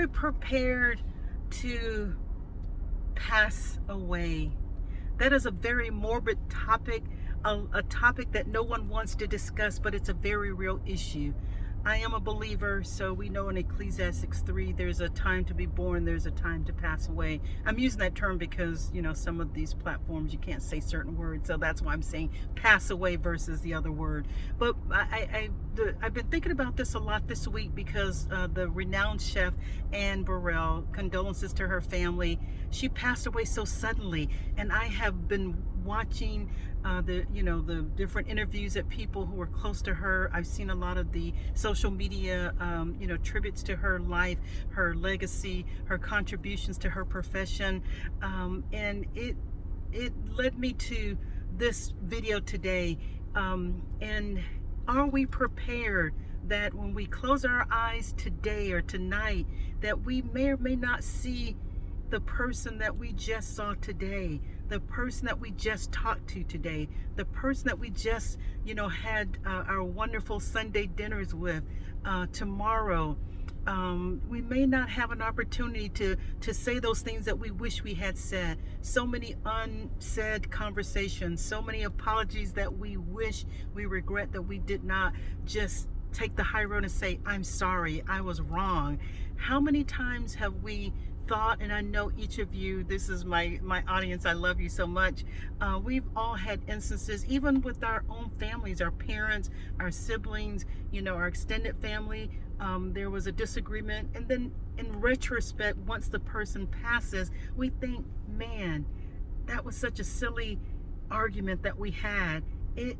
we prepared to pass away? That is a very morbid topic, a topic that no one wants to discuss, but it's a very real issue. I am a believer, so we know in Ecclesiastes 3, there's a time to be born, there's a time to pass away. I'm using that term because, some of these platforms, you can't say certain words, so that's why I'm saying pass away versus the other word. But I've been thinking about this a lot this week because the renowned chef Anne Burrell, condolences to her family. She passed away so suddenly, and I have been watching the different interviews that people who were close to her. I've seen a lot of the social media tributes to her life, her legacy, her contributions to her profession, and it led me to this video today. And are we prepared that when we close our eyes today or tonight, that we may or may not see the person that we just saw today, the person that we just talked to today, the person that we just, had our wonderful Sunday dinners with tomorrow. We may not have an opportunity to say those things that we wish we had said. So many unsaid conversations, so many apologies that we wish, we regret that we did not just take the high road and say, I'm sorry, I was wrong. How many times have we thought, and I know each of you, this is my audience, I love you so much. We've all had instances, even with our own families, our parents, our siblings, our extended family. There was a disagreement, and then in retrospect, once the person passes, we think, man, that was such a silly argument that we had.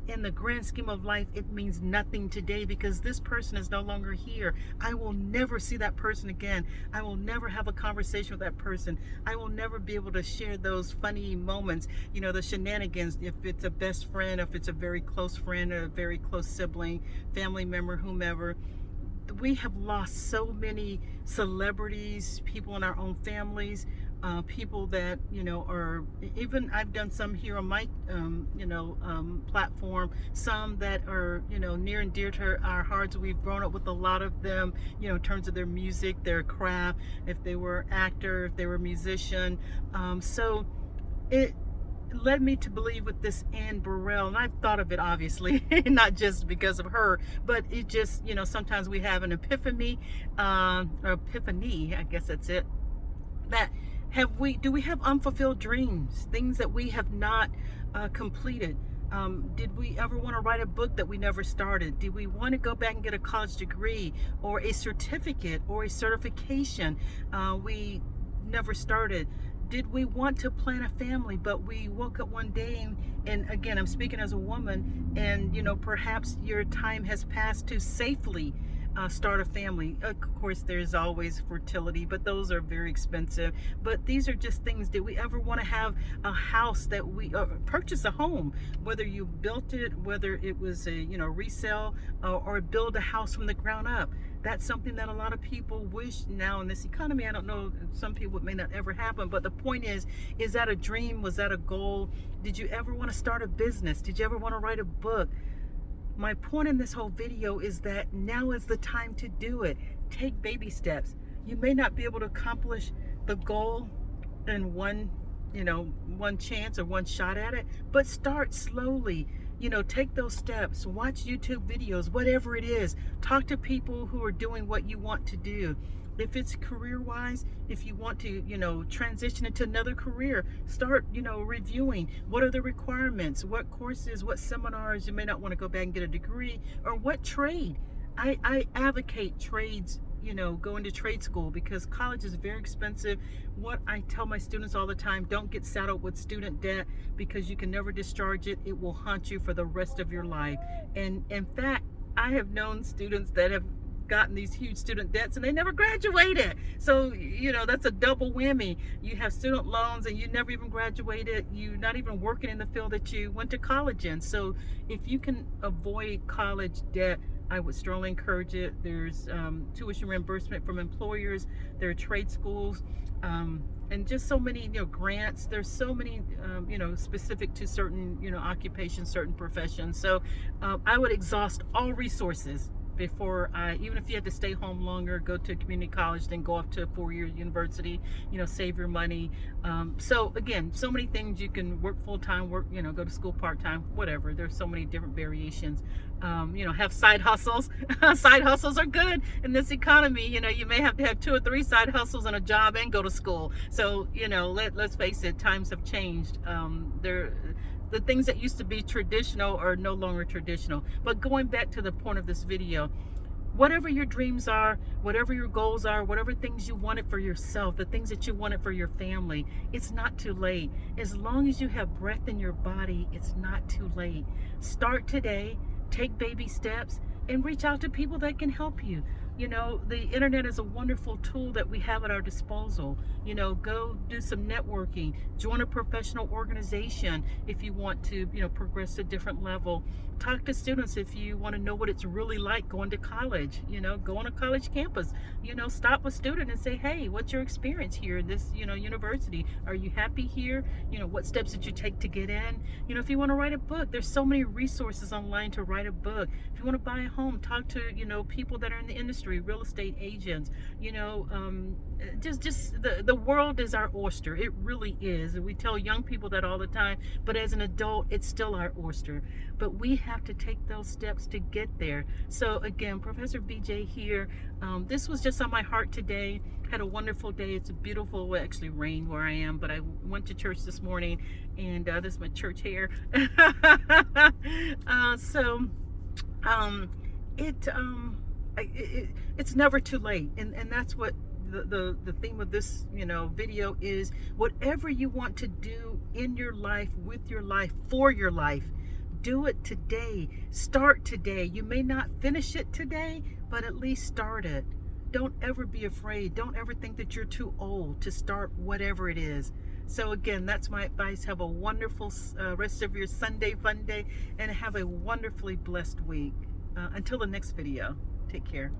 In the grand scheme of life, it means nothing today because this person is no longer here. I will never see that person again. I will never have a conversation with that person. I will never be able to share those funny moments, the shenanigans, if it's a best friend, if it's a very close friend or a very close sibling, family member, whomever. We have lost so many celebrities, people in our own families, people that are, even I've done some here on my platform, some that are near and dear to our hearts. We've grown up with a lot of them, in terms of their music, their craft, if they were actor, if they were musician. So it led me to believe with this Anne Burrell, and I've thought of it obviously not just because of her, but it just sometimes we have an epiphany, or epiphany, I guess that's it, that do we have unfulfilled dreams, things that we have not completed? Did we ever want to write a book that we never started? Did we want to go back and get a college degree or a certificate or a certification we never started? Did we want to plan a family, but we woke up one day and again, I'm speaking as a woman, and perhaps your time has passed to safely start a family. Of course, there's always fertility, but those are very expensive. But these are just things. Did we ever want to have a house that we purchase a home, whether you built it, whether it was a resale, or build a house from the ground up? That's something that a lot of people wish now in this economy. I don't know, some people it may not ever happen, but the point is that a dream? Was that a goal? Did you ever want to start a business? Did you ever want to write a book? My point in this whole video is that now is the time to do it. Take baby steps. You may not be able to accomplish the goal in one chance or one shot at it, but start slowly. Take those steps, watch YouTube videos, whatever it is. Talk to people who are doing what you want to do. If it's career-wise, if you want to, transition into another career, start, reviewing what are the requirements, what courses, what seminars. You may not want to go back and get a degree, or what trade. I advocate trades, going to trade school, because college is very expensive. What I tell my students all the time, don't get saddled with student debt, because you can never discharge it. It will haunt you for the rest of your life. And in fact, I have known students that have gotten these huge student debts and they never graduated. So that's a double whammy. You have student loans and you never even graduated. You're not even working in the field that you went to college in. So if you can avoid college debt, I would strongly encourage it. There's tuition reimbursement from employers. There are trade schools, and just so many grants. There's so many specific to certain occupations, certain professions. So I would exhaust all resources before even if you had to stay home longer, go to a community college, then go off to a 4-year university, save your money. So again, so many things. You can work full-time, work, go to school part-time, whatever. There's so many different variations. Have side hustles. Side hustles are good in this economy. You may have to have 2 or 3 side hustles and a job and go to school. So, let's face it, times have changed. The things that used to be traditional are no longer traditional. But going back to the point of this video, whatever your dreams are, whatever your goals are, whatever things you wanted for yourself, the things that you wanted for your family, it's not too late. As long as you have breath in your body, it's not too late. Start today, take baby steps, and reach out to people that can help you. The internet is a wonderful tool that we have at our disposal. Go do some networking, join a professional organization if you want to, progress to a different level. Talk to students if you want to know what it's really like going to college. Go on a college campus. Stop a student and say, hey, what's your experience here in this, university? Are you happy here? What steps did you take to get in? If you want to write a book, there's so many resources online to write a book. If you want to buy a home, talk to, people that are in the industry, real estate agents. Just the world is our oyster. It really is. And we tell young people that all the time, but as an adult, it's still our oyster. But we have to take those steps to get there. So again, Professor BJ here. This was just on my heart today. Had a wonderful day. It's a beautiful, well, actually rain where I am, but I went to church this morning, and this is my church hair. It's never too late, and that's what the theme of this video is. Whatever you want to do in your life, with your life, for your life, do it today. Start today. You may not finish it today, but at least start it. Don't ever be afraid. Don't ever think that you're too old to start whatever it is. So again, that's my advice. Have a wonderful rest of your Sunday fun day, and have a wonderfully blessed week. Until the next video, take care.